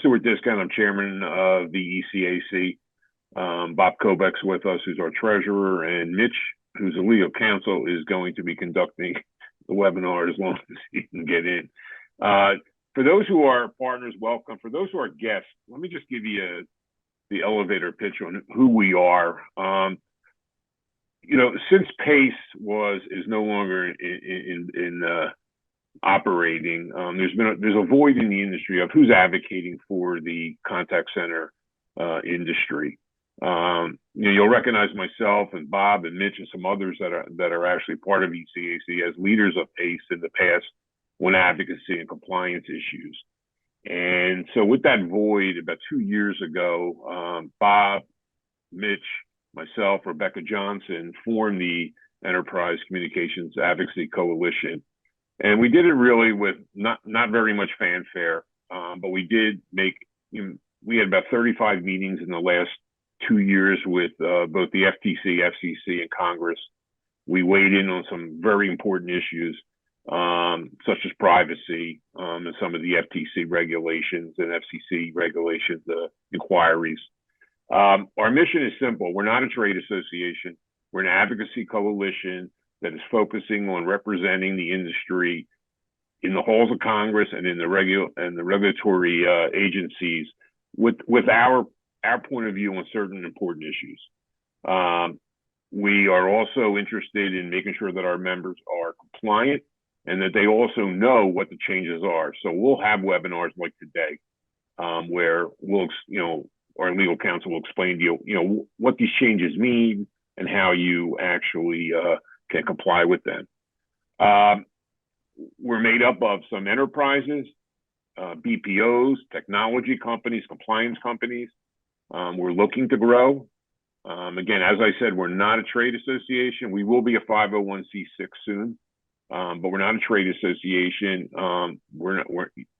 Stuart Discount. I'm chairman of the ECAC. Bob Kobeck's with us, who's our treasurer, and Mitch, who's a legal counsel, is going to be conducting the webinar as long as he can get in. For those who are partners, welcome. For those who are guests, let me just give you the elevator pitch on who we are. Since PACE is no longer in operating, there's a void in the industry of who's advocating for the contact center industry. You'll recognize myself and Bob and Mitch and some others that are actually part of ECAC as leaders of PACE in the past on advocacy and compliance issues. And so with that void, about 2 years ago, Bob, Mitch, myself, Rebecca Johnson formed the Enterprise Communications Advocacy Coalition. And we did it really with not very much fanfare, but we did we had about 35 meetings in the last 2 years with both the FTC, FCC, and Congress. We weighed in on some very important issues, such as privacy and some of the FTC regulations and FCC regulations, inquiries. Our mission is simple. We're not a trade association. We're an advocacy coalition that is focusing on representing the industry in the halls of Congress and in the regulatory agencies with our point of view on certain important issues. We are also interested in making sure that our members are compliant and that they also know what the changes are. So we'll have webinars like today, where our legal counsel will explain to you, what these changes mean and how you actually can comply with them. We're made up of some enterprises, BPOs, technology companies, compliance companies. We're looking to grow. Again, as I said, we're not a trade association. We will be a 501c6 soon, but we're not a trade association. We're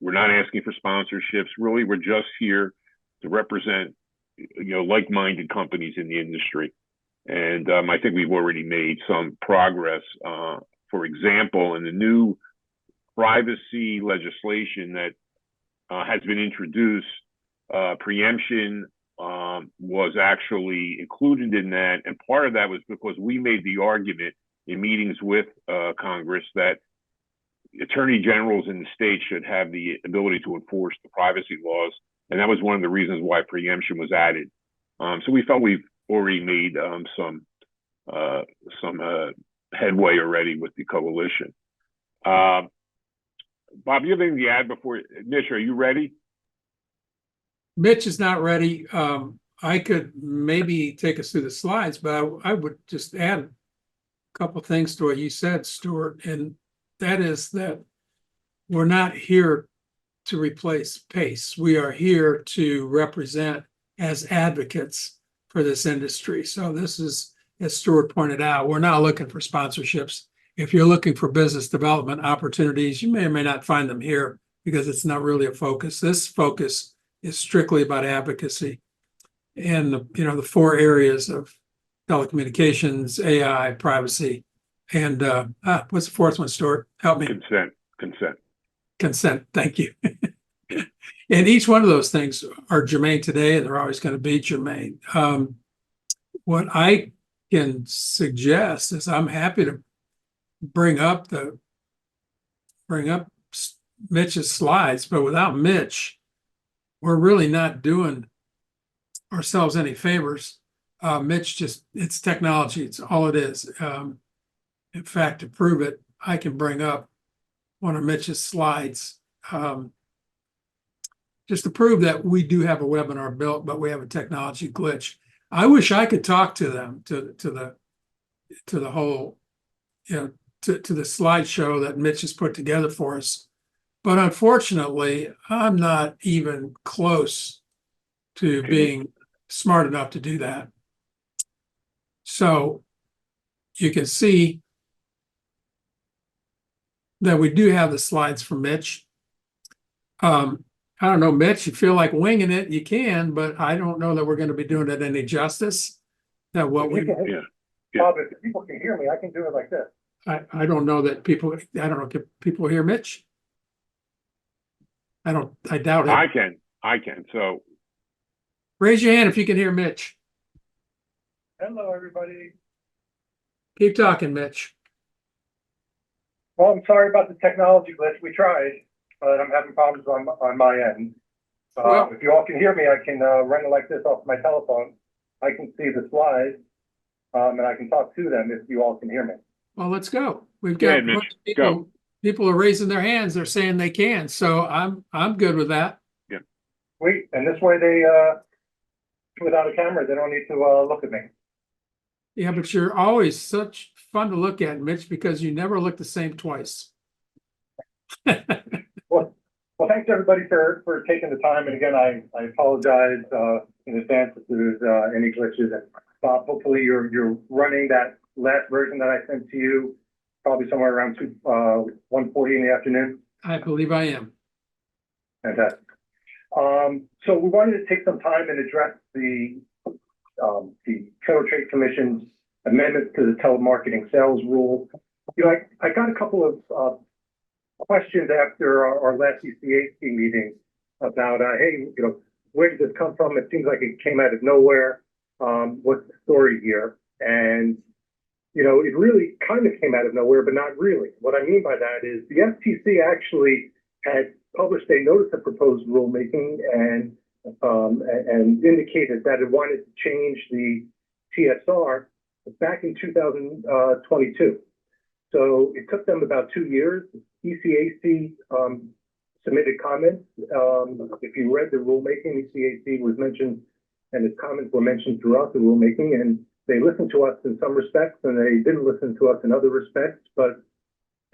not asking for sponsorships. Really, we're just here to represent, like-minded companies in the industry. And I think we've already made some progress. For example, in the new privacy legislation that has been introduced, preemption was actually included in that. And part of that was because we made the argument in meetings with Congress that attorney generals in the state should have the ability to enforce the privacy laws. And that was one of the reasons why preemption was added. So we felt we've already made some headway already with the coalition. Bob, you have anything to add before? Mitch, are you ready? Mitch is not ready. I could maybe take us through the slides, but I would just add a couple of things to what you said, Stuart, and that is that we're not here to replace PACE. We are here to represent as advocates for this industry. So this is, as Stuart pointed out, we're not looking for sponsorships. If you're looking for business development opportunities, you may or may not find them here because it's not really a focus. This focus is strictly about advocacy and the four areas of telecommunications, AI, privacy, and what's the fourth one, Stuart? Help me. Consent. Thank you. And each one of those things are germane today, and they're always going to be germane. What I can suggest is I'm happy to bring up Mitch's slides, but without Mitch, we're really not doing ourselves any favors. Mitch it's technology. It's all it is. In fact, to prove it, I can bring up one of Mitch's slides just to prove that we do have a webinar built, but we have a technology glitch. I wish I could talk to them, to the whole, to the slideshow that Mitch has put together for us. But unfortunately, I'm not even close to being smart enough to do that. So you can see that we do have the slides from Mitch. I don't know, Mitch, you feel like winging it, you can, but I don't know that we're going to be doing it any justice. That what we Bob, if people can hear me, I can do it like this. I don't know that people, I don't know, can people hear Mitch? I doubt it. I can. I can. So Raise your hand if you can hear Mitch. Hello, everybody. Keep talking, Mitch. Well, I'm sorry about the technology glitch. We tried, but I'm having problems on my end. Well- If you all can hear me, I can run it like this off my telephone. I can see the slides, and I can talk to them if you all can hear me. Well, let's go. We've Go got ahead, a Mitch. bunch of people. People are raising their hands. They're saying they can. So I'm good with that. Wait, and this way they, without a camera, they don't need to look at me. Yeah, but you're always such fun to look at, Mitch, because you never look the same twice. Well, thanks everybody for taking the time. And again, I apologize in advance if there's any glitches. And Bob, hopefully you're running that last version that I sent to you, probably somewhere around 1:40 in the afternoon. I believe I am. Fantastic. So we wanted to take some time and address the Federal Trade Commission's amendments to the telemarketing sales rule. You know, I got a couple of questions after our last ECAC meeting about, hey, you know, where did this come from? It seems like it came out of nowhere. What's the story here? And, you know, it really kind of came out of nowhere, but not really. What I mean by that is the FTC actually had published a notice of proposed rulemaking and indicated that it wanted to change the TSR back in 2022. So it took them about 2 years. ECAC submitted comments. If you read the rulemaking, ECAC was mentioned and its comments were mentioned throughout the rulemaking, and they listened to us in some respects and they didn't listen to us in other respects, but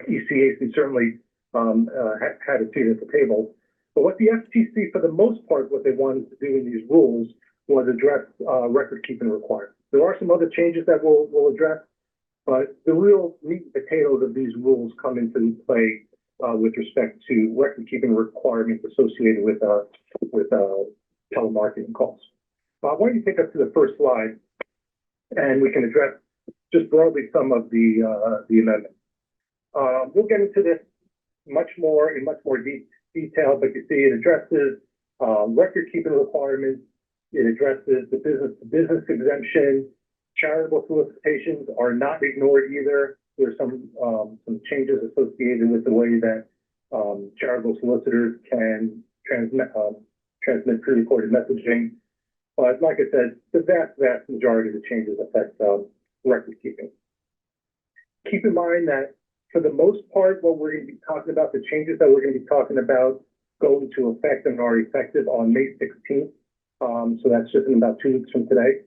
ECAC certainly had a seat at the table. But what the FTC, for the most part, what they wanted to do in these rules was address record keeping requirements. There are some other changes that we'll address, but the real meat and potatoes of these rules come into play with respect to record keeping requirements associated with telemarketing calls. Why don't you take us to the first slide, and we can address just broadly some of the amendments. We'll get into this in much more detail, but you see it addresses record keeping requirements. It addresses the business exemption. Charitable solicitations are not ignored either. There's some changes associated with the way that charitable solicitors can transmit pre-recorded messaging. But like I said, the vast majority of the changes affect record keeping. Keep in mind that for the most part, what we're going to be talking about, the changes that we're going to be talking about go into effect and are effective on May 16th. So that's just in about 2 weeks from today.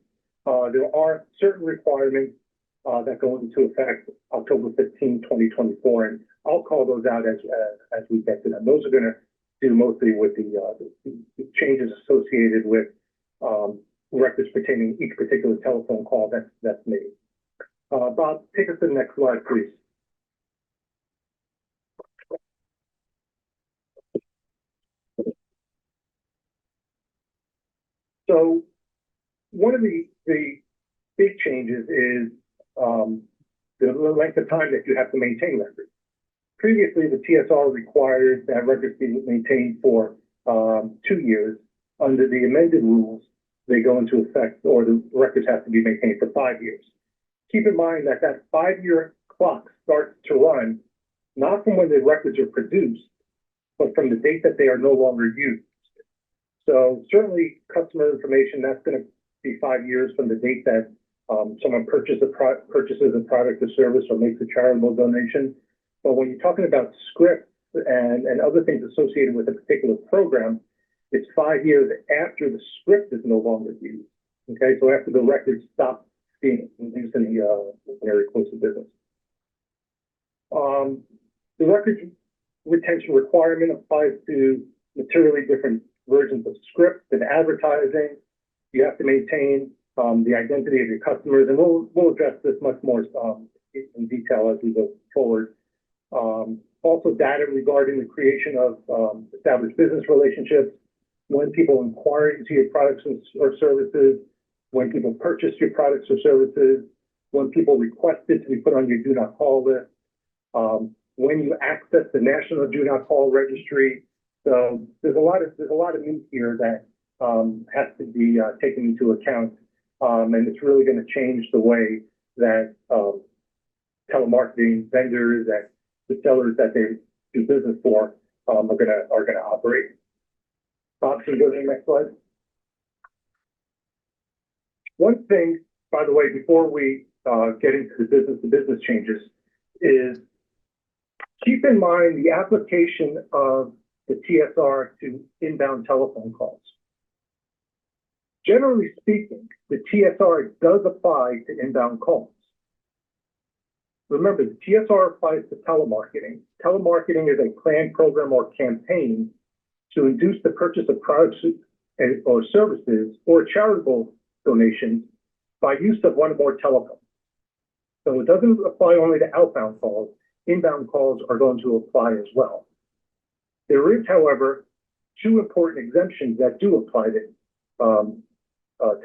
There are certain requirements that go into effect October 15, 2024, and I'll call those out as we get to them. Those are going to do mostly with the changes associated with records pertaining to each particular telephone call that's made. Bob, take us to the next slide, please. So one of the big changes is the length of time that you have to maintain records. Previously, the TSR required that records be maintained for 2 years. Under the amended rules, they go into effect, or the records have to be maintained for 5 years. Keep in mind that 5-year clock starts to run not from when the records are produced, but from the date that they are no longer used. So certainly customer information, that's going to be 5 years from the date that someone purchases a product or service or makes a charitable donation. But when you're talking about scripts and other things associated with a particular program, it's 5 years after the script is no longer used. Okay, so after the records stop being used in the ordinary course of business. The record retention requirement applies to materially different versions of scripts and advertising. You have to maintain the identity of your customers, and we'll address this much more in detail as we go forward. Also, data regarding the creation of established business relationships, when people inquire into your products or services, when people purchase your products or services, when people requested to be put on your do not call list, when you access the National Do Not Call Registry, So there's a lot of meat here that has to be taken into account, and it's really going to change the way that telemarketing vendors and the sellers that they do business for are gonna operate. Bob, can you go to the next slide? One thing, by the way, before we get into the business changes, is keep in mind the application of the TSR to inbound telephone calls. Generally speaking, the TSR does apply to inbound calls. Remember, the TSR applies to telemarketing. Telemarketing is a planned program or campaign to induce the purchase of products or services or charitable donations by use of one or more telephones. So it doesn't apply only to outbound calls. Inbound calls are going to apply as well. There is, however, two important exemptions that do apply to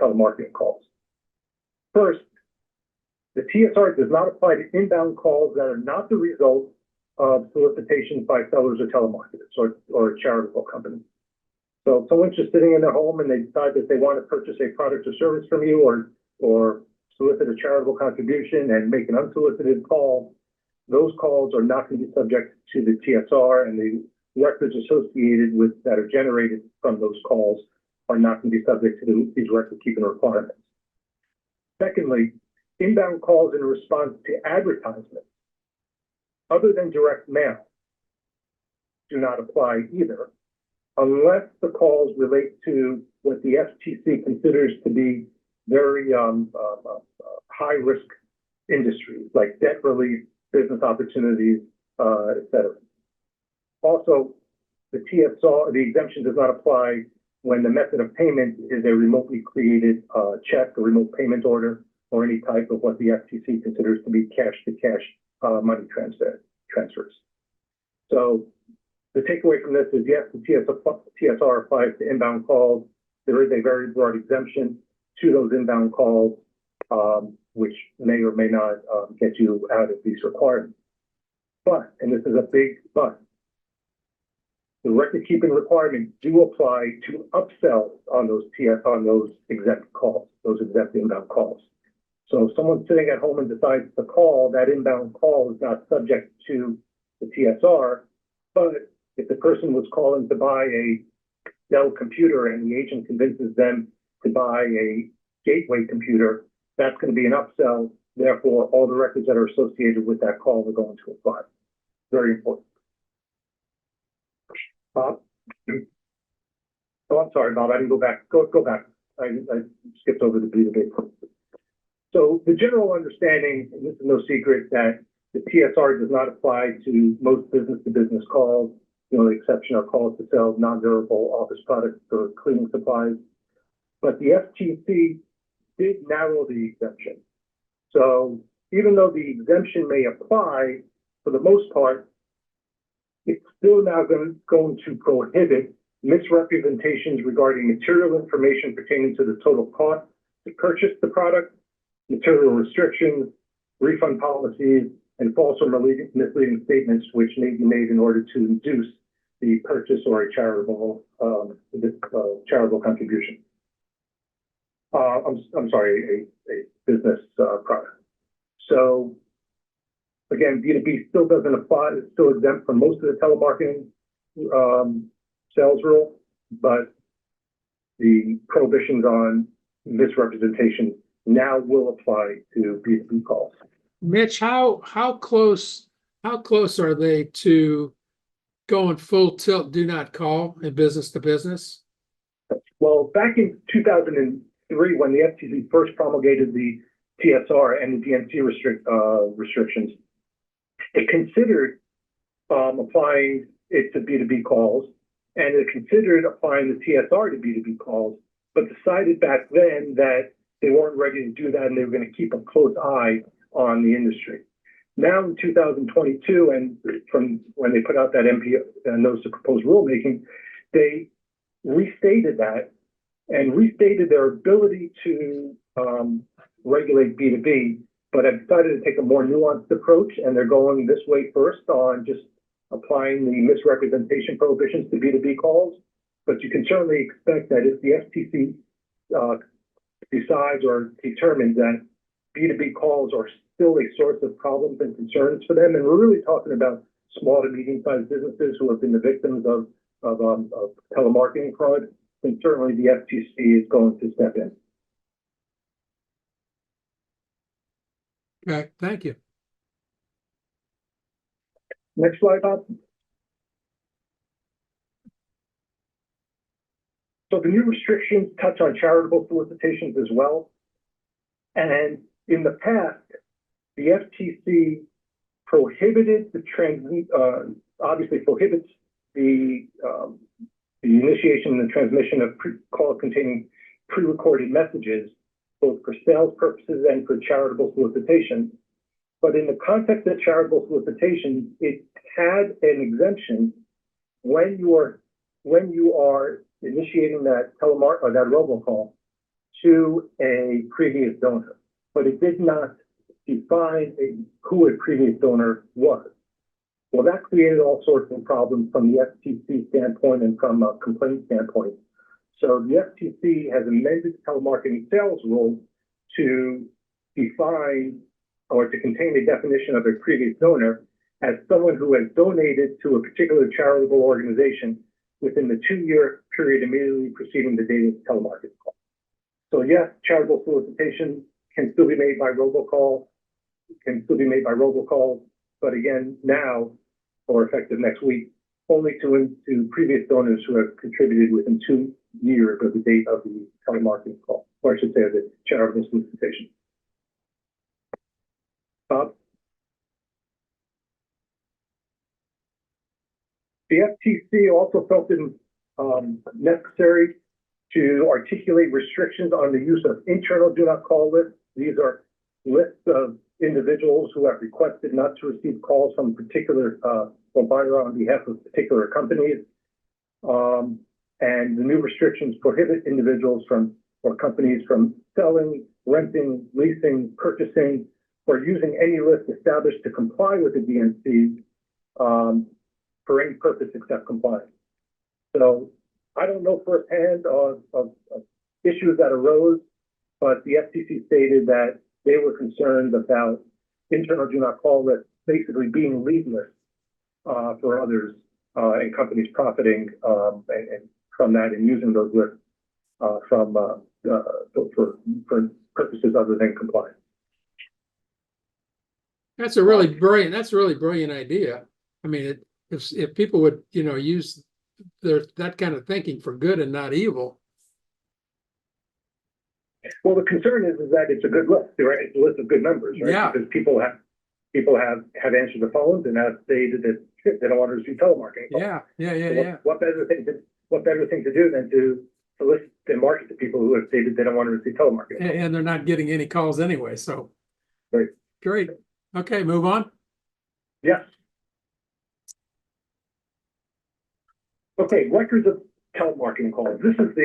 telemarketing calls. First, the TSR does not apply to inbound calls that are not the result of solicitations by sellers or telemarketers or a charitable company. So if someone's just sitting in their home and they decide that they want to purchase a product or service from you or solicit a charitable contribution and make an unsolicited call, those calls are not going to be subject to the TSR, and the records associated with that are generated from those calls are not going to be subject to these record-keeping requirements. Secondly, inbound calls in response to advertisements, other than direct mail, do not apply either, unless the calls relate to what the FTC considers to be very high-risk industries, like debt relief, business opportunities, et cetera. Also, the TSR, the exemption does not apply when the method of payment is a remotely created check, a remote payment order, or any type of what the FTC considers to be cash-to-cash money transfers. So the takeaway from this is, yes, the TSR applies to inbound calls. There is a very broad exemption to those inbound calls, which may or may not get you out of these requirements. But, and this is a big but, the record-keeping requirements do apply to upsells on those exempt calls, those exempt inbound calls. So if someone's sitting at home and decides to call, that inbound call is not subject to the TSR. But if the person was calling to buy a Dell computer and the agent convinces them to buy a gateway computer, that's going to be an upsell. Therefore, all the records that are associated with that call are going to apply. Very important. Bob? Oh, I'm sorry, Bob. I didn't go back. Go back. I skipped over the B2B. So the general understanding, and this is no secret, that the TSR does not apply to most business-to-business calls. The only exception are calls to sell non-durable office products or cleaning supplies. But the FTC did narrow the exemption. So even though the exemption may apply, for the most part, it's still now going to prohibit misrepresentations regarding material information pertaining to the total cost to purchase the product, material restrictions, refund policies, and false or misleading statements which may be made in order to induce the purchase or a charitable contribution. I'm sorry, a business product. So again, B2B still doesn't apply. It's still exempt from most of the telemarketing sales rule, but the prohibitions on misrepresentation now will apply to B2B calls. Mitch, how close are they to going full tilt do not call in business to business? Well, back in 2003, when the FTC first promulgated the TSR and the DNC restrictions, it considered applying it to B2B calls, and it considered applying the TSR to B2B calls, but decided back then that they weren't ready to do that and they were going to keep a close eye on the industry. Now in 2022, and from when they put out that notice of proposed rulemaking, they restated that and restated their ability to regulate B2B, but have decided to take a more nuanced approach, and they're going this way first on just applying the misrepresentation prohibitions to B2B calls, but you can certainly expect that if the FTC decides or determines that B2B calls are still a source of problems and concerns for them, and we're really talking about small to medium-sized businesses who have been the victims of telemarketing fraud, then certainly the FTC is going to step in. Okay, thank you. Next slide, Bob. So the new restrictions touch on charitable solicitations as well. And in the past, the FTC prohibited obviously prohibits the initiation and the transmission of calls containing pre-recorded messages, both for sales purposes and for charitable solicitation. But in the context of charitable solicitation, it had an exemption when you are initiating that that robocall to a previous donor, but it did not define who a previous donor was. Well, that created all sorts of problems from the FTC standpoint and from a complaint standpoint. So the FTC has amended the telemarketing sales rule to define or to contain a definition of a previous donor as someone who has donated to a particular charitable organization within the 2-year period immediately preceding the date of the telemarketing call. So yes, charitable solicitation can still be made by robocall, but again, now, or effective next week, only to previous donors who have contributed within 2 years of the date of the telemarketing call, or I should say of the charitable solicitation. Bob? The FTC also felt it necessary to articulate restrictions on the use of internal do not call lists. These are lists of individuals who have requested not to receive calls from particular provider on behalf of particular companies. And the new restrictions prohibit individuals or companies from selling, renting, leasing, purchasing, or using any list established to comply with the DNC for any purpose except compliance. So I don't know firsthand of issues that arose, but the FTC stated that they were concerned about internal do not call lists basically being lead lists for others and companies profiting and from that and using those lists for purposes other than compliance. That's a really brilliant idea. I mean, if people would, use that kind of thinking for good and not evil. Well, the concern is that it's a good list, right? It's a list of good members, right? Yeah. Because people have answered the phones and have stated that they don't want to receive telemarketing calls. Yeah. What better thing to do than to solicit and market to people who have stated they don't want to receive telemarketing calls. And they're not getting any calls anyway. So Right. Great. Okay, move on. Yes. Okay, records of telemarketing calls. This is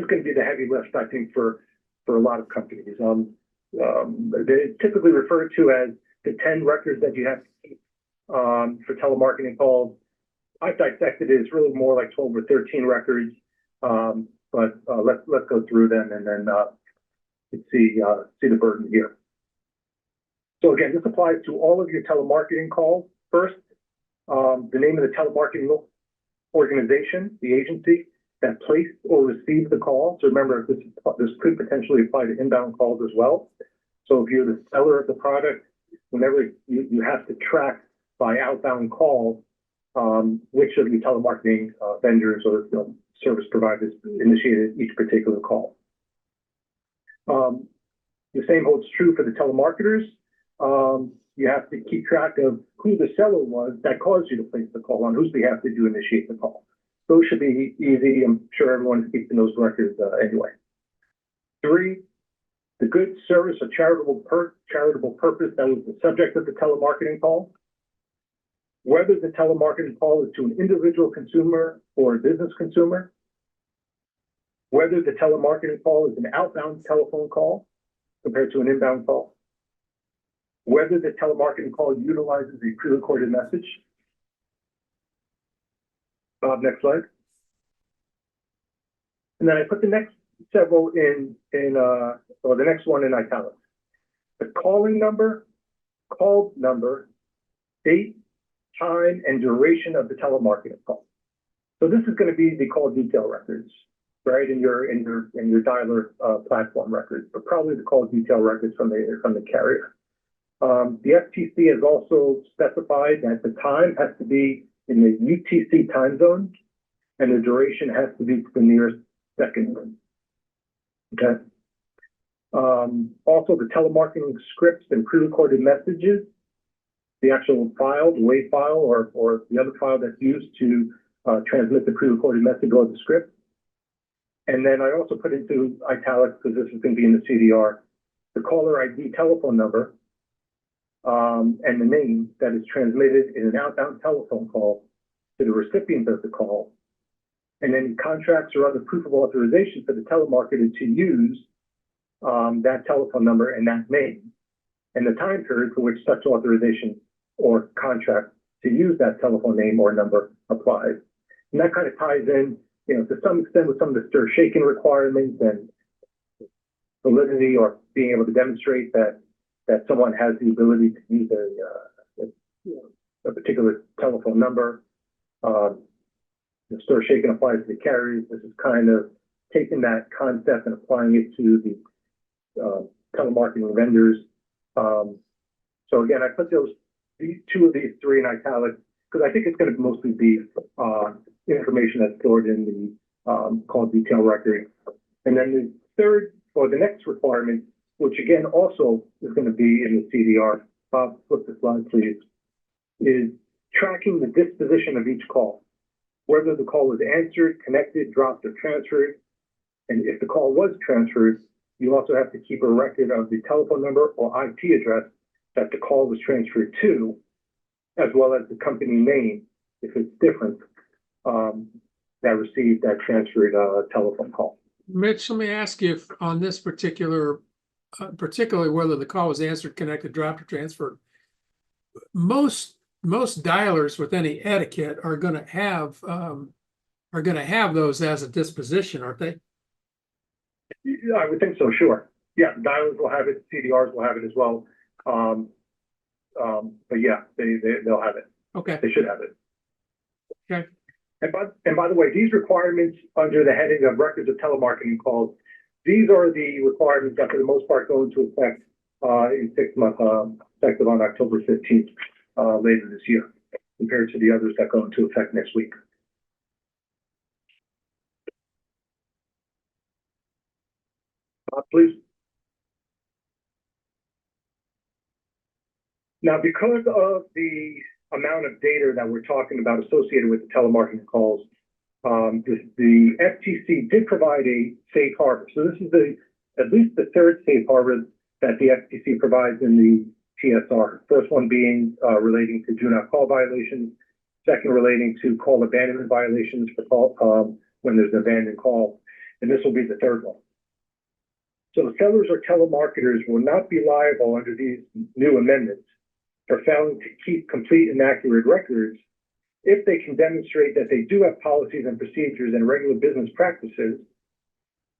going to be the heavy lift, I think, for a lot of companies. They're typically referred to as the 10 records that you have to keep for telemarketing calls. I've dissected it. It's really more like 12 or 13 records, but let's go through them and then see the burden here. So again, this applies to all of your telemarketing calls. First, the name of the telemarketing organization, the agency that placed or received the call. So remember, this could potentially apply to inbound calls as well. So if you're the seller of the product, whenever you have to track by outbound calls which of your telemarketing vendors or service providers initiated each particular call. The same holds true for the telemarketers. You have to keep track of who the seller was that caused you to place the call, on whose behalf did you initiate the call. Those should be easy. I'm sure everyone's keeping those records anyway. 3, the goods, service, or charitable purpose that was the subject of the telemarketing call. Whether the telemarketing call is to an individual consumer or a business consumer. Whether the telemarketing call is an outbound telephone call compared to an inbound call. whether the telemarketing call utilizes a pre-recorded message. Bob, next slide. And then I put the next several or the next one in italics. The calling number, called number, date, time, and duration of the telemarketing call. So this is going to be the call detail records, right, in your dialer platform records, but probably the call detail records from the carrier. The FTC has also specified that the time has to be in the UTC time zone, and the duration has to be to the nearest second. Okay. Also, the telemarketing scripts and pre-recorded messages, the actual file, the WAV file, or the other file that's used to transmit the pre-recorded message or the script. And then I also put into italics, because this is going to be in the CDR, the caller ID telephone number and the name that is transmitted in an outbound telephone call to the recipient of the call, and any contracts or other proof of authorization for the telemarketer to use that telephone number and that name, and the time period for which such authorization or contract to use that telephone name or number applies. And that kind of ties in, to some extent with some of the stir shaking requirements and validity, or being able to demonstrate that someone has the ability to use a particular telephone number. The stir shaking applies to the carriers. This is kind of taking that concept and applying it to the telemarketing vendors. So again, I put two of these three in italics because I think it's going to mostly be information that's stored in the call detail record. And then the third, or the next requirement, which again also is going to be in the CDR, flip the slide please, is tracking the disposition of each call, whether the call was answered, connected, dropped, or transferred. And if the call was transferred, you also have to keep a record of the telephone number or IP address that the call was transferred to, as well as the company name, if it's different, that received that transferred telephone call. Mitch, let me ask you if on this particularly whether the call was answered, connected, dropped, or transferred. Most dialers with any etiquette are going to have those as a disposition, aren't they? Yeah, I would think so. Sure. Yeah, dialers will have it. CDRs will have it as well. But yeah, they'll have it. Okay. They should have it. Okay. And by the way, these requirements under the heading of records of telemarketing calls, these are the requirements that for the most part go into effect in 6 months, effective on October 15th later this year, compared to the others that go into effect next week. Please. Now, because of the amount of data that we're talking about associated with the telemarketing calls, the FTC did provide a safe harbor. So this is at least the third safe harbor that the FTC provides in the TSR. First one being relating to do not call violations. Second, relating to call abandonment violations for call when there's an abandoned call. And this will be the third one. So sellers or telemarketers will not be liable under these new amendments for failing to keep complete and accurate records if they can demonstrate that they do have policies and procedures and regular business practices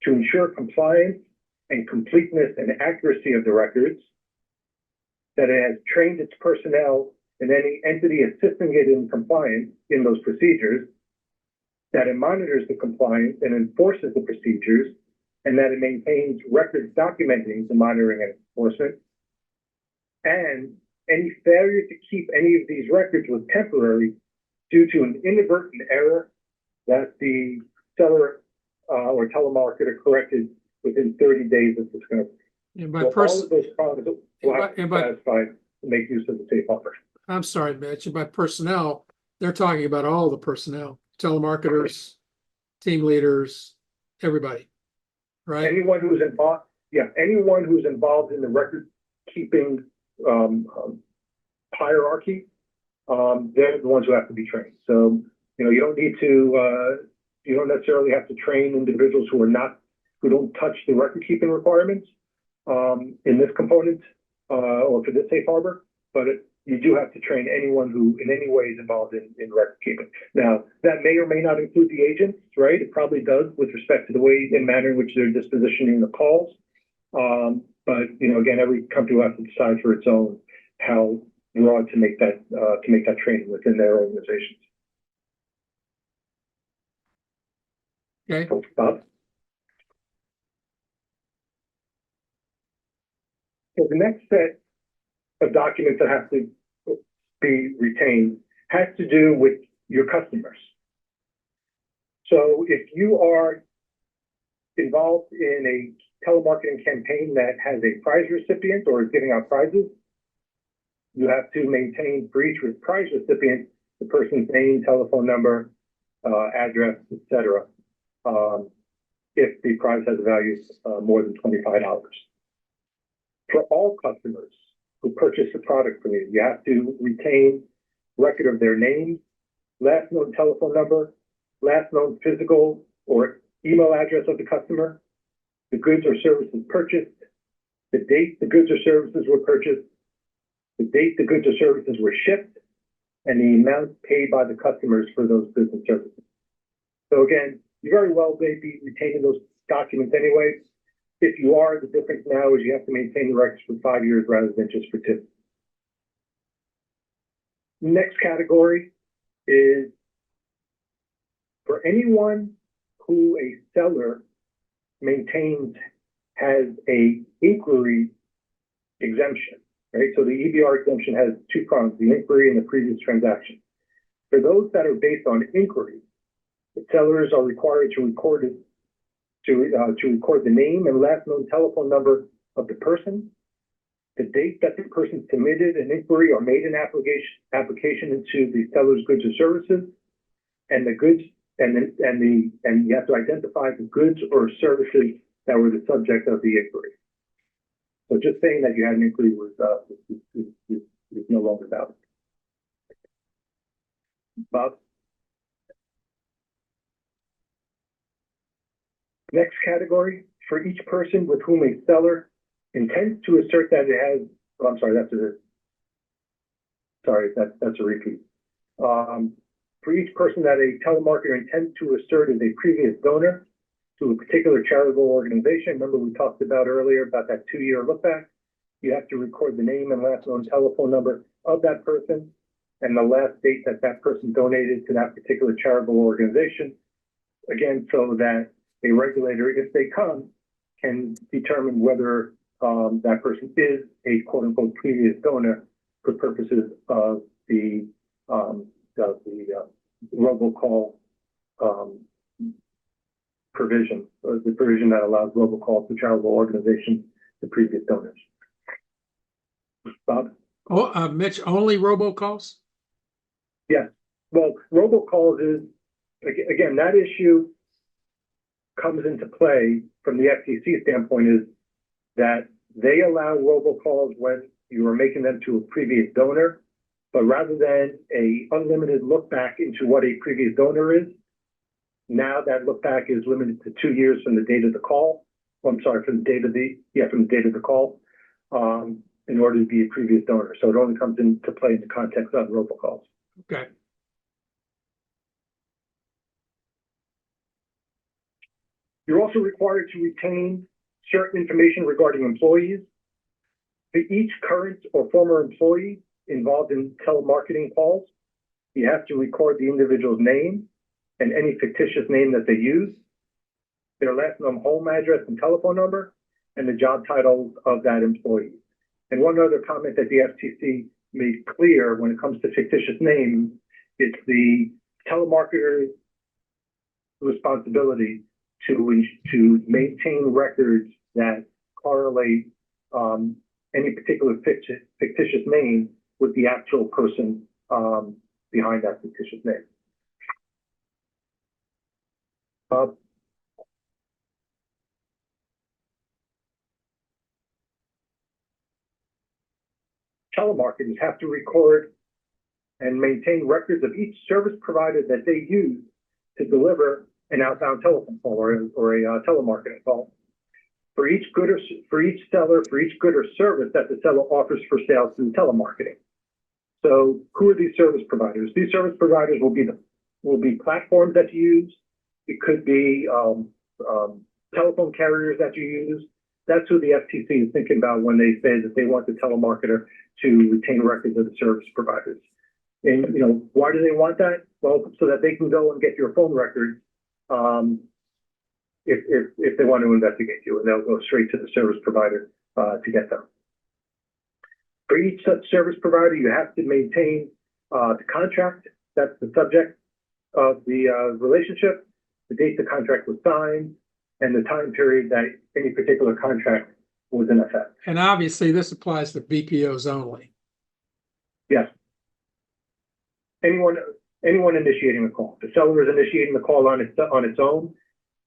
to ensure compliance and completeness and accuracy of the records, that it has trained its personnel and any entity assisting it in compliance in those procedures, that it monitors the compliance and enforces the procedures, and that it maintains records documenting the monitoring and enforcement, and any failure to keep any of these records was temporary due to an inadvertent error that the seller or telemarketer corrected within 30 days of discovery. And by So all of those problems will have to be by- satisfied to make use of the safe harbor. I'm sorry, Mitch, and by personnel, they're talking about all the personnel, telemarketers, team leaders, everybody, right? Anyone who's involved, anyone who's involved in the record keeping hierarchy, they're the ones who have to be trained. So, you don't need to, you don't necessarily have to train individuals who don't touch the record keeping requirements in this component. or for the safe harbor, but you do have to train anyone who in any way is involved in record keeping. Now, that may or may not include the agents, right? It probably does with respect to the way and manner in which they're dispositioning the calls. But again, every company will have to decide for its own how broad to make that training within their organizations. Okay. Bob? So the next set of documents that have to be retained has to do with your customers. So if you are involved in a telemarketing campaign that has a prize recipient or is giving out prizes, you have to maintain for each prize recipient the person's name, telephone number, address, etc. If the prize has a value more than $25. For all customers who purchase a product from you, you have to retain record of their name, last known telephone number, last known physical or email address of the customer, the goods or services purchased, the date the goods or services were purchased, the date the goods or services were shipped, and the amount paid by the customers for those goods and services. So again, you very well may be retaining those documents anyway. If you are, the difference now is you have to maintain the records for 5 years rather than just for 2. Next category is for anyone who a seller maintains has a inquiry exemption, right? So the EBR exemption has 2 prongs, the inquiry and the previous transaction. For those that are based on inquiry, the sellers are required to record it, to record the name and last known telephone number of the person, the date that the person submitted an inquiry or made an application into the seller's goods or services, and the goods and you have to identify the goods or services that were the subject of the inquiry. So just saying that you had an inquiry is no longer valid. Bob? Next category, for each person with whom a seller intends to assert that it has, oh, I'm sorry, that's a repeat. For each person that a telemarketer intends to assert as a previous donor to a particular charitable organization, remember we talked about earlier about that 2-year look back, you have to record the name and last known telephone number of that person and the last date that that person donated to that particular charitable organization. Again, so that a regulator, if they come, can determine whether that person is a quote unquote previous donor for purposes of the robocall provision, or the provision that allows robocalls to charitable organizations to previous donors. Bob? Oh, Mitch, only robocalls? Yes. Well, robocalls is, again, that issue comes into play from the FTC standpoint is that they allow robocalls when you are making them to a previous donor, but rather than a unlimited look back into what a previous donor is, now that look back is limited to 2 years from the date of the call. Oh, I'm sorry, from the date of the call, in order to be a previous donor. So it only comes into play in the context of robocalls. Okay. You're also required to retain certain information regarding employees. For each current or former employee involved in telemarketing calls, you have to record the individual's name and any fictitious name that they use, their last known home address and telephone number, and the job title of that employee. And one other comment that the FTC made clear when it comes to fictitious names, it's the telemarketer's responsibility to maintain records that correlate any particular fictitious name with the actual person behind that fictitious name. Telemarketers have to record and maintain records of each service provider that they use to deliver an outbound telephone call or a telemarketing call. for each good or for each seller, for each good or service that the seller offers for sale through telemarketing. So who are these service providers? These service providers will be platforms that you use. It could be telephone carriers that you use. That's who the FTC is thinking about when they say that they want the telemarketer to retain records of the service providers. And why do they want that? Well, so that they can go and get your phone records if they want to investigate you, and they'll go straight to the service provider to get them. For each such service provider, you have to maintain the contract. That's the subject of the relationship, the date the contract was signed, and the time period that any particular contract was in effect. And obviously, this applies to BPOs only. Yes. Anyone initiating a call. The seller is initiating the call on its own,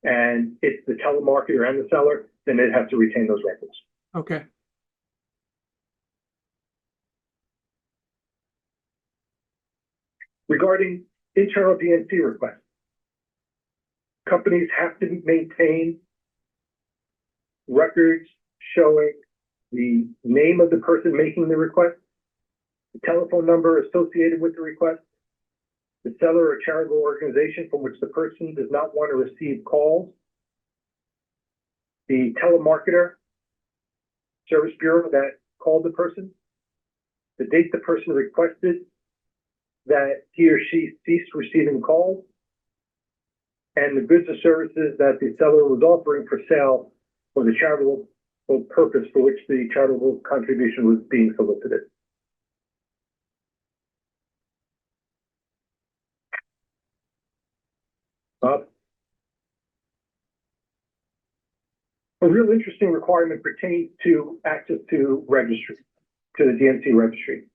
and it's the telemarketer and the seller, then they'd have to retain those records. Okay. Regarding internal DNC requests, companies have to maintain records showing the name of the person making the request, the telephone number associated with the request, the seller or charitable organization from which the person does not want to receive calls, the telemarketer service bureau that called the person, the date the person requested that he or she ceased receiving calls, and the goods or services that the seller was offering for sale for the charitable purpose for which the charitable contribution was being solicited. A real interesting requirement pertains to access to registry, to the DNC registry.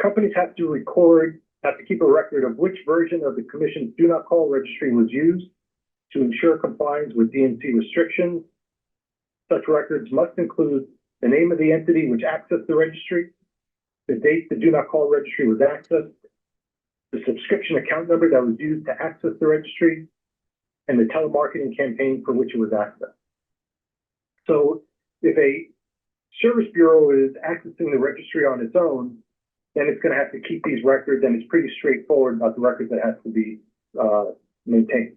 Companies have to keep a record of which version of the Commission's Do Not Call registry was used to ensure compliance with DNC restrictions. Such records must include the name of the entity which accessed the registry, the date the Do Not Call registry was accessed, the subscription account number that was used to access the registry, and the telemarketing campaign for which it was accessed. So if a service bureau is accessing the registry on its own, then it's going to have to keep these records, and it's pretty straightforward about the records that have to be maintained.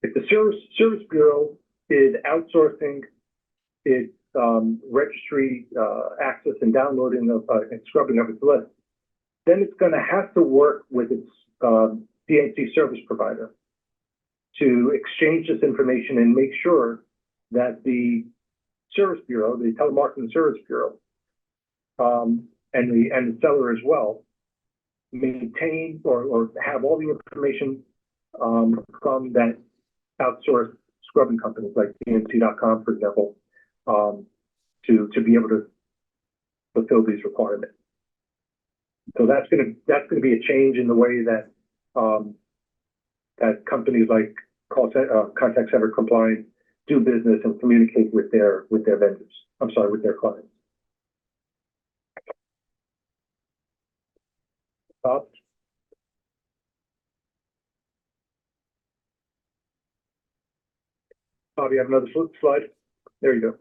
If the service bureau is outsourcing its registry access and downloading of and scrubbing of its list, then it's going to have to work with its DNC service provider to exchange this information and make sure that the service bureau, the telemarketing service bureau, and the seller as well, maintain or have all the information from that outsourced scrubbing companies like DNC.com, for example, to be able to fulfill these requirements. So that's going to be a change in the way that that companies like Contact Center Compliance do business and communicate with their vendors. I'm sorry, with their clients. Bob? Bob, you have another slide? There you go.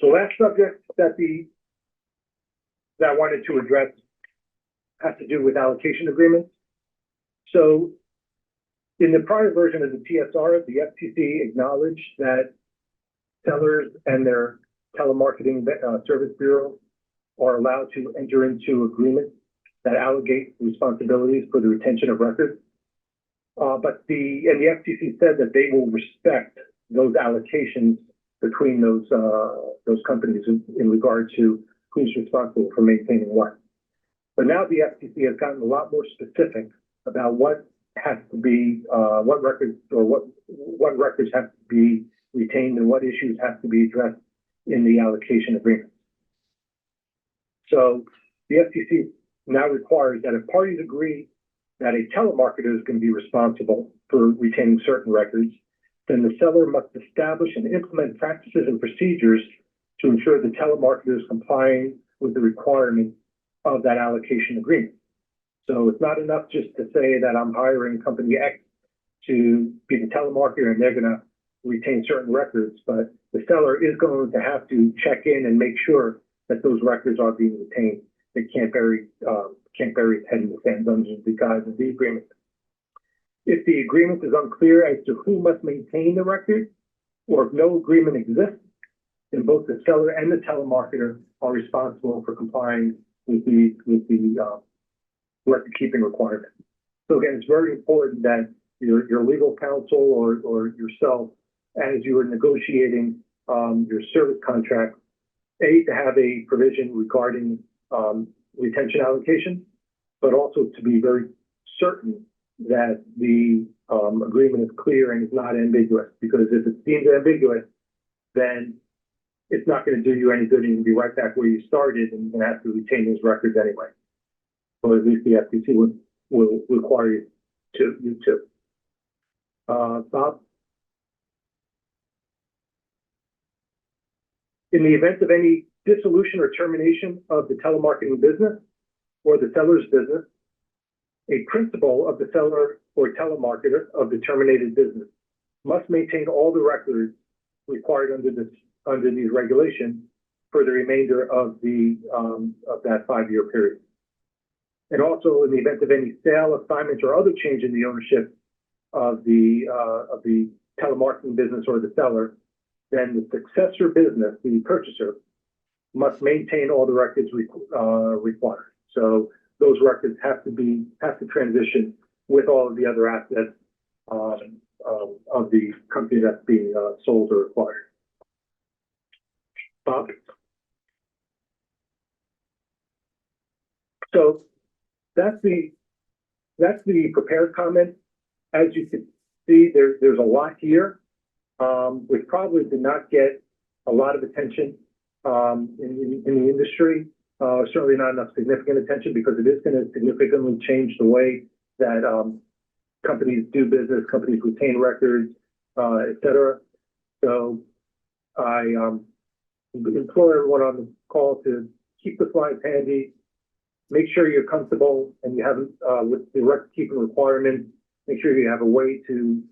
So last subject that I wanted to address has to do with allocation agreements. So in the prior version of the TSR, the FTC acknowledged that sellers and their telemarketing service bureau are allowed to enter into agreements that allocate responsibilities for the retention of records. But the FTC said that they will respect those allocations between those companies in regard to who's responsible for maintaining what. But now the FTC has gotten a lot more specific about what has to be, what records have to be retained and what issues have to be addressed in the allocation agreement. So the FTC now requires that if parties agree that a telemarketer is going to be responsible for retaining certain records, then the seller must establish and implement practices and procedures to ensure the telemarketer is complying with the requirements of that allocation agreement. So it's not enough just to say that I'm hiring company X to be the telemarketer and they're going to retain certain records, but the seller is going to have to check in and make sure that those records are being retained. They can't bury its head in the sand under the guise of the agreement. If the agreement is unclear as to who must maintain the record, or if no agreement exists, then both the seller and the telemarketer are responsible for complying with the record keeping requirement. So again, it's very important that your legal counsel or yourself, as you are negotiating your service contract, to have a provision regarding retention allocation, but also to be very certain that the agreement is clear and is not ambiguous. Because if it seems ambiguous, then it's not going to do you any good, and you'll be right back where you started, and you're going to have to retain those records anyway. Or at least the FTC will require you to. Bob? In the event of any dissolution or termination of the telemarketing business or the seller's business, a principal of the seller or telemarketer of the terminated business must maintain all the records required under these regulations for the remainder of that 5-year period. And also, in the event of any sale, assignment, or other change in the ownership of the telemarketing business or the seller, then the successor business, the purchaser, must maintain all the records required. So those records have to transition with all of the other assets of the company that's being sold or acquired. Bob? So that's the prepared comment. As you can see, there's a lot here, which probably did not get a lot of attention in the industry. Certainly not enough significant attention, because it is going to significantly change the way that companies do business, companies retain records, et cetera. So I implore everyone on the call to keep the slides handy, make sure you're comfortable and you have with the record keeping requirements. Make sure you have a way to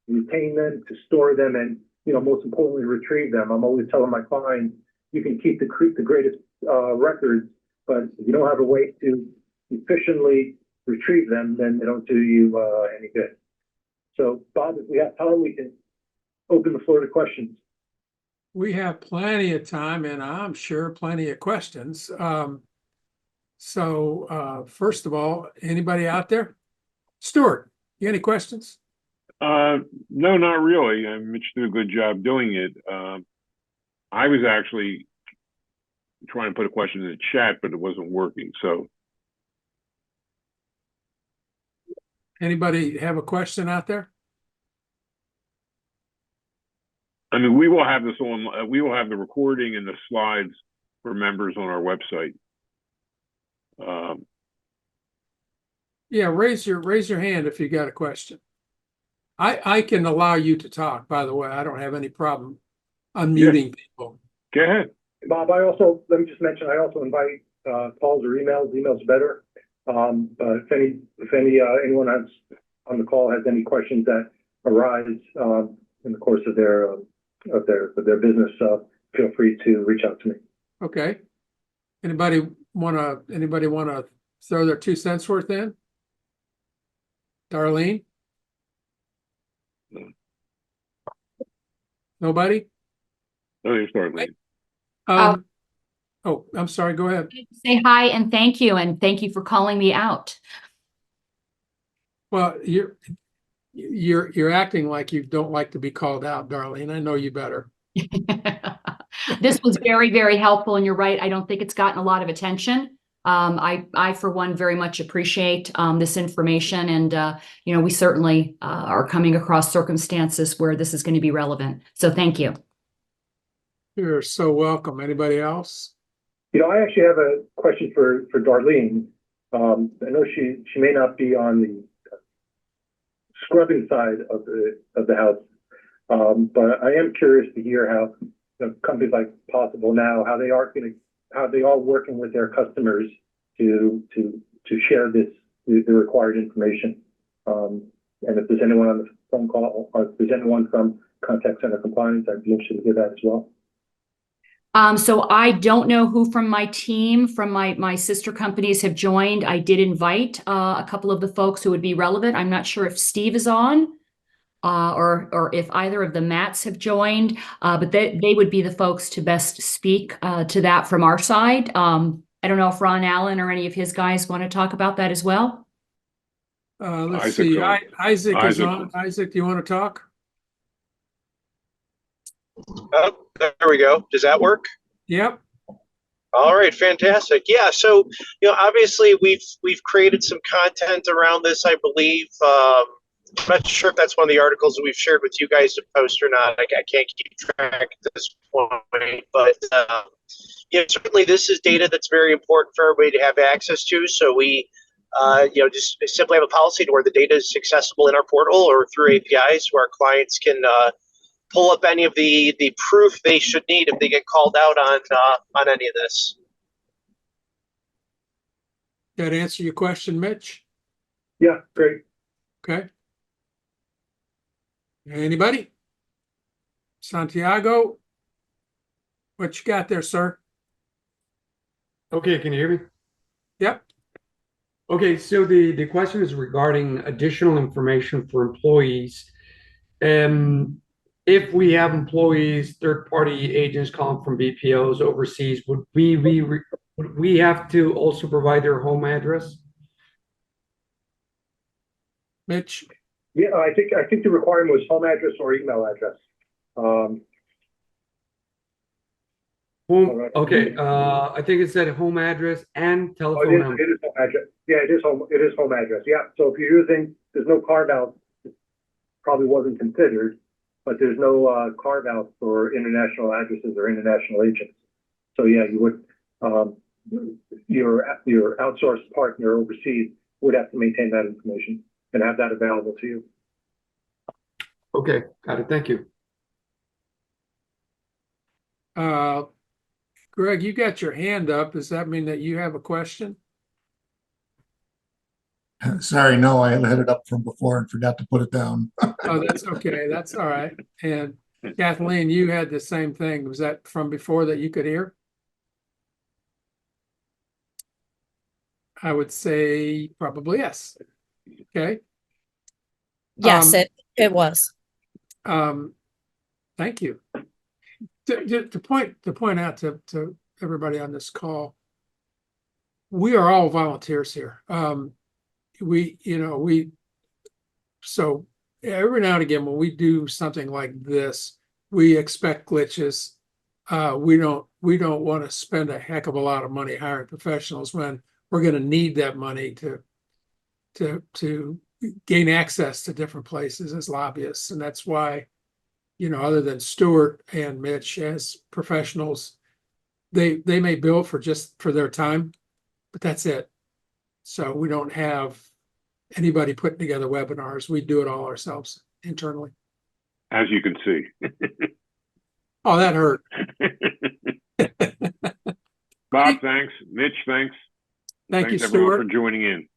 retain them, to store them, and most importantly, retrieve them. I'm always telling my clients, you can keep the greatest records, but if you don't have a way to efficiently retrieve them, then they don't do you any good. So, Bob, if we have time, we can open the floor to questions. We have plenty of time, and I'm sure plenty of questions. First of all, anybody out there? Stuart, you any questions? No, not really. Mitch did a good job doing it. I was actually trying to put a question in the chat, but it wasn't working. So, anybody have a question out there? I mean, we will have this on. We will have the recording and the slides for members on our website. Yeah, raise your hand if you got a question. I can allow you to talk, by the way. I don't have any problem unmuting people. Go ahead. Bob, let me just mention, I also invite calls or emails. Emails better. If anyone on the call has any questions that arise in the course of their business, feel free to reach out to me. Okay. Anybody wanna throw their 2 cents worth in? Darlene? No. Nobody? No, you start, Lee. Oh, I'm sorry. Go ahead. Say hi and thank you for calling me out. Well, you're acting like you don't like to be called out, Darlene. I know you better. This was very, very helpful, and you're right. I don't think it's gotten a lot of attention. I for one, very much appreciate this information, and we certainly are coming across circumstances where this is going to be relevant. So thank you. You're so welcome. Anybody else? I actually have a question for Darlene. I know she may not be on the scrubbing side of the house, but I am curious to hear how companies like Possible Now, how they are working with their customers to share the required information. And if there's anyone on the phone call, or if there's anyone from contact center compliance. I'd be interested to hear that as well. So I don't know who from my team, from my sister companies have joined. I did invite a couple of the folks who would be relevant. I'm not sure if Steve is on or if either of the Matts have joined, but they would be the folks to best speak to that from our side. I don't know if Ron Allen or any of his guys want to talk about that as well. Let's Isaac's see. on. Isaac is Isaac. on. Isaac, do you want to talk? Oh, there we go. Does that work? Yep. All right, fantastic. Yeah, so obviously we've created some content around this. I believe I'm not sure if that's one of the articles that we've shared with you guys to post or not. I can't keep track at this point, but certainly this is data that's very important for everybody to have access to. So we just simply have a policy to where the data is accessible in our portal or through APIs, where our clients can pull up any of the proof they should need if they get called out on any of this. That answer your question, Mitch? Yeah, great. Okay. Anybody? Santiago? What you got there, sir? Okay, can you hear me? Yep. Okay, so the question is regarding additional information for employees. If we have employees, third-party agents calling from BPOs overseas, would we have to also provide their home address? Mitch? Yeah, I think the requirement was home address or email address. Home, okay, I think it said home address and telephone number. It is home address. Yeah, it is home address. Yeah. So if you're using, there's no carve out, probably wasn't considered, but there's no carve out for international addresses or international agents. So yeah, you would, your outsourced partner overseas would have to maintain that information and have that available to you. Okay, got it. Thank you. Greg, you got your hand up. Does that mean that you have a question? Sorry, no, I had it up from before and forgot to put it down. Oh, that's okay. That's all right. And Kathleen, you had the same thing. Was that from before that you could hear? I would say probably yes. Okay. Yes, it was. Thank you. To point out to everybody on this call, we are all volunteers here. So every now and again when we do something like this, we expect glitches. We don't want to spend a heck of a lot of money hiring professionals when we're going to need that money to gain access to different places as lobbyists. And that's why, other than Stuart and Mitch as professionals, they may bill for their time, but that's it. So we don't have anybody putting together webinars. We do it all ourselves internally. As you can see. Oh, that hurt. Bob, thanks. Mitch, thanks. Thank you, Thanks everyone Stuart. for joining in.